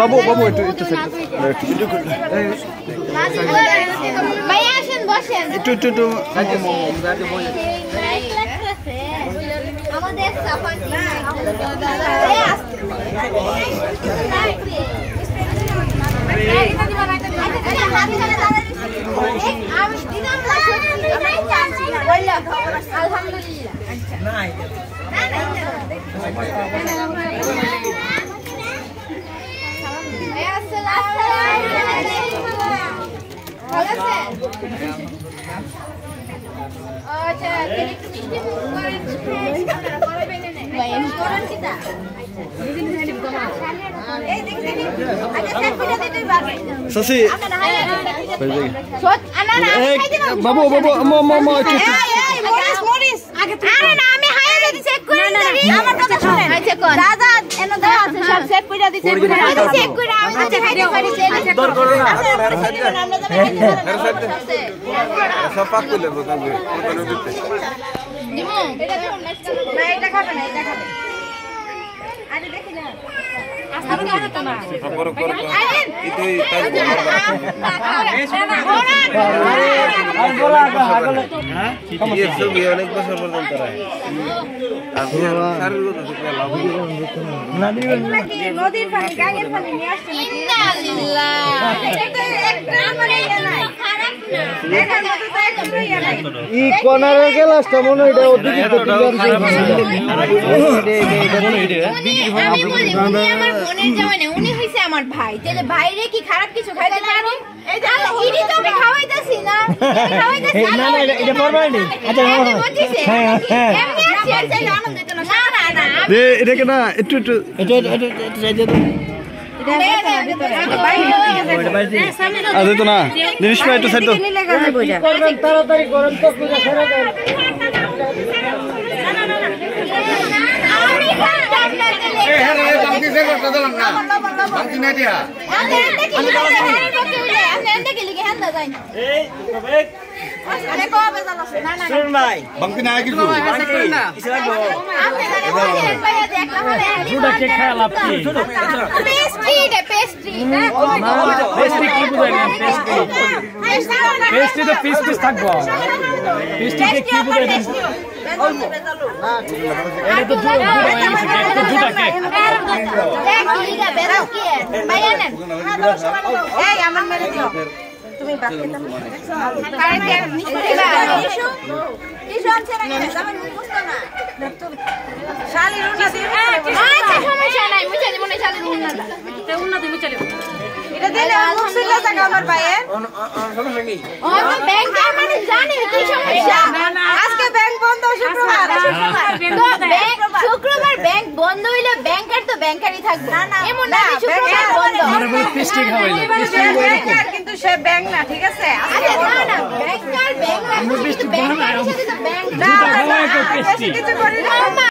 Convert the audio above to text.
বাবু বাবু একটু Sasi. Babu babu Moris. Aরে না আমি হাইয়া যদি চেক করে দিই আমার কথা শুনেন আচ্ছা কোন দাদা এনো দাও আছে সব চেক করে দিতে চেক করে আমি আচ্ছা খাইতে পারি দর করো না সব পাক করে দেব তবে ওখানে দিতে দিমু এটা তো না এটা খাবে না এটা খাবে আরে দেখি না আস্তে করে তো না বড় করে ইতোই তাই হ্যাঁ ये सब অনেক বছর পর্যন্ত রায় নদীর পানি গাঙ্গের পানি নিয়ে আসছে ইন্নালিল্লাহ এটা তো একটা মানে নাই খারাপ না দেখার মতো তো একটা ইয়া নাই ই কোনারে গ্লাসটা মনে এটা ওদিকে তো আমি বলি উনি আমার বোনের জামাই না উনি হইছে আমার ভাই তাহলে ভাইরে কি খারাপ কিছু খাইতে পারি এই যে ইডি তো আমি খাওয়াইতাছি না খাওয়াইতাছি না না এটা পড়বাই নি আচ্ছা হ্যাঁ হ্যাঁ এমনি আছে চাই আনন্দ দিত না না না দে এটা কেনা একটু এটা চাই দে তো না জিনিস পাই একটু সাইড তো করবেন তাড়াতাড়ি করেন তো পূজা ছেড়ে দেন তুমি বাকি তো কারেন্ট নিশ্চয় কিছু আনছে না আমি বুঝতো না শালি রুনা দিয়ে আচ্ছা সমস্যা নাই মুছে দিব না শালি রুনাটা তে উন্নতি মুছে দিব এটা দিলে মুছে না টাকা আমার ভাইয়ের সমস্যা কি ও তো ব্যাংক মানে জানি কি সমস্যা আজকে ব্যাংক বন্ধ শুক্রবার শুক্রবার ব্যাংক বন্ধ হইলে ব্যাংকার তো ব্যাংকারই থাকবে এমন না শুক্রবার বন্ধ মানে বল পিস্টিক হইলো ব্যাংকার কিন্তু সে ব্যাংক না ঠিক আছে আচ্ছা না না ব্যাংকার ব্যাংক না পিস্টিক ব্যাংক না ব্যাংক না কিছু করি না